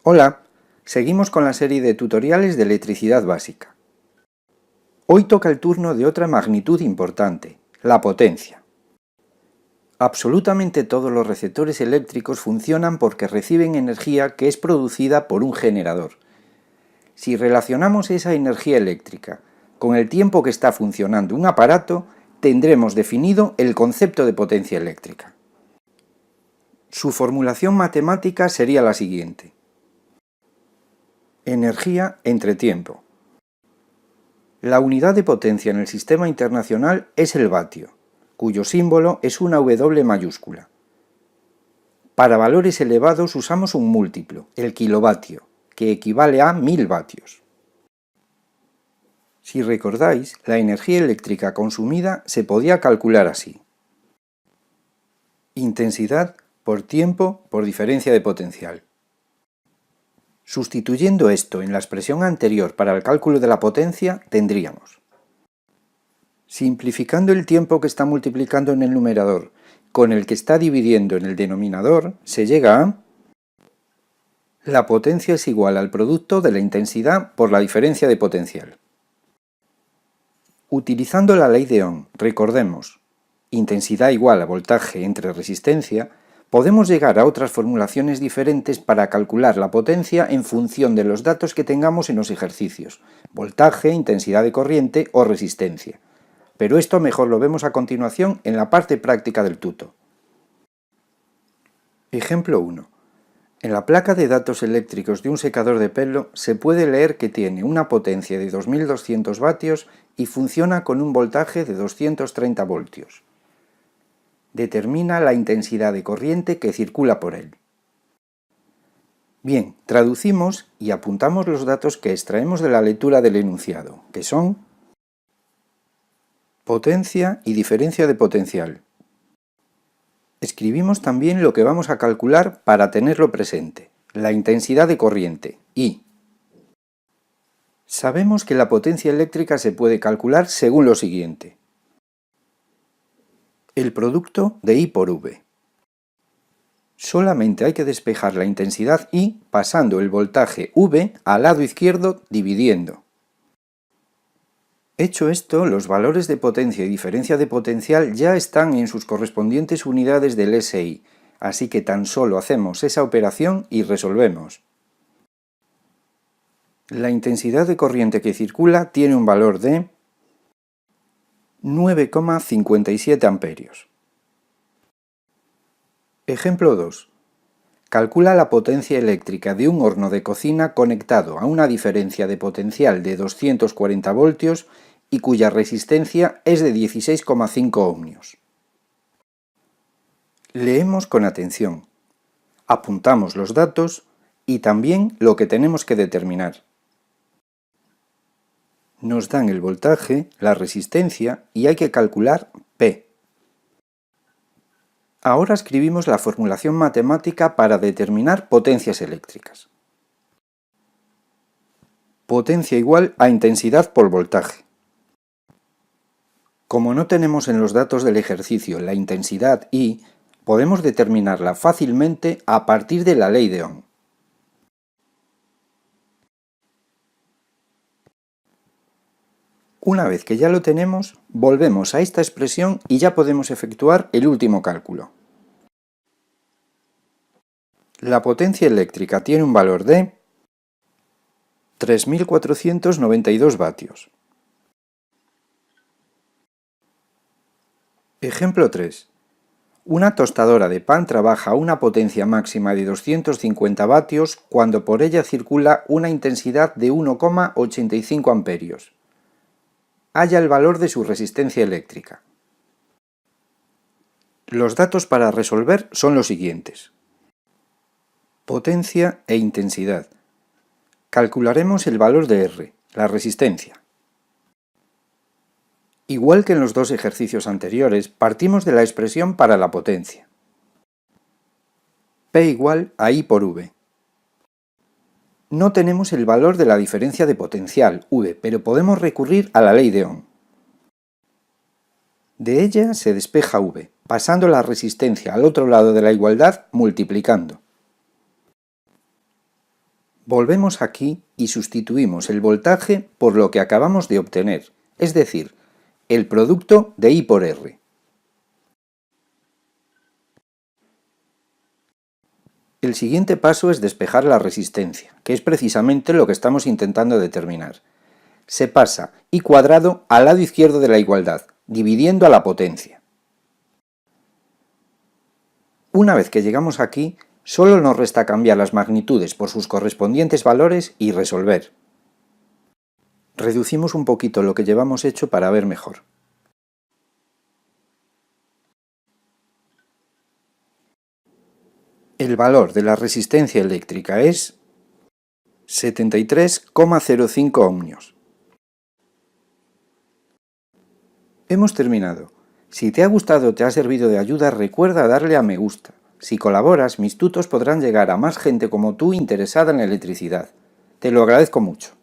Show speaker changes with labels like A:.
A: Hola, seguimos con la serie de tutoriales de electricidad básica. Hoy toca el turno de otra magnitud importante, la potencia. Absolutamente todos los receptores eléctricos funcionan porque reciben energía que es producida por un generador. Si relacionamos esa energía eléctrica con el tiempo que está funcionando un aparato, tendremos definido el concepto de potencia eléctrica. Su formulación matemática sería la siguiente. Energía entre tiempo. La unidad de potencia en el sistema internacional es el vatio, cuyo símbolo es una W mayúscula. Para valores elevados usamos un múltiplo, el kilovatio, que equivale a 1000 vatios. Si recordáis, la energía eléctrica consumida se podía calcular así. Intensidad por tiempo por diferencia de potencial. Sustituyendo esto en la expresión anterior para el cálculo de la potencia, tendríamos: simplificando el tiempo que está multiplicando en el numerador con el que está dividiendo en el denominador, se llega a: la potencia es igual al producto de la intensidad por la diferencia de potencial. Utilizando la ley de Ohm, recordemos, intensidad igual a voltaje entre resistencia, podemos llegar a otras formulaciones diferentes para calcular la potencia en función de los datos que tengamos en los ejercicios, voltaje, intensidad de corriente o resistencia. Pero esto mejor lo vemos a continuación en la parte práctica del tuto. Ejemplo 1. En la placa de datos eléctricos de un secador de pelo se puede leer que tiene una potencia de 2200 vatios y funciona con un voltaje de 230 voltios. Determina la intensidad de corriente que circula por él. Bien, traducimos y apuntamos los datos que extraemos de la lectura del enunciado, que son potencia y diferencia de potencial. Escribimos también lo que vamos a calcular para tenerlo presente, la intensidad de corriente, I. Sabemos que la potencia eléctrica se puede calcular según lo siguiente: el producto de I por V. Solamente hay que despejar la intensidad I pasando el voltaje V al lado izquierdo dividiendo. Hecho esto, los valores de potencia y diferencia de potencial ya están en sus correspondientes unidades del SI, así que tan solo hacemos esa operación y resolvemos. La intensidad de corriente que circula tiene un valor de 9,57 amperios. Ejemplo 2. Calcula la potencia eléctrica de un horno de cocina conectado a una diferencia de potencial de 240 voltios y cuya resistencia es de 16,5 ohmios. Leemos con atención, apuntamos los datos y también lo que tenemos que determinar. Nos dan el voltaje, la resistencia y hay que calcular P. Ahora escribimos la formulación matemática para determinar potencias eléctricas. Potencia igual a intensidad por voltaje. Como no tenemos en los datos del ejercicio la intensidad I, podemos determinarla fácilmente a partir de la ley de Ohm. Una vez que ya lo tenemos, volvemos a esta expresión y ya podemos efectuar el último cálculo. La potencia eléctrica tiene un valor de 3492 vatios. Ejemplo 3. Una tostadora de pan trabaja a una potencia máxima de 250 vatios cuando por ella circula una intensidad de 1,85 amperios. Halla el valor de su resistencia eléctrica. Los datos para resolver son los siguientes: potencia e intensidad. Calcularemos el valor de R, la resistencia. Igual que en los dos ejercicios anteriores, partimos de la expresión para la potencia. P igual a I por V. No tenemos el valor de la diferencia de potencial, V, pero podemos recurrir a la ley de Ohm. De ella se despeja V, pasando la resistencia al otro lado de la igualdad multiplicando. Volvemos aquí y sustituimos el voltaje por lo que acabamos de obtener, es decir, el producto de I por R. El siguiente paso es despejar la resistencia, que es precisamente lo que estamos intentando determinar. Se pasa I cuadrado al lado izquierdo de la igualdad, dividiendo a la potencia. Una vez que llegamos aquí, solo nos resta cambiar las magnitudes por sus correspondientes valores y resolver. Reducimos un poquito lo que llevamos hecho para ver mejor. El valor de la resistencia eléctrica es 73,05 ohmios. Hemos terminado. Si te ha gustado o te ha servido de ayuda, recuerda darle a me gusta. Si colaboras, mis tutos podrán llegar a más gente como tú interesada en la electricidad. Te lo agradezco mucho.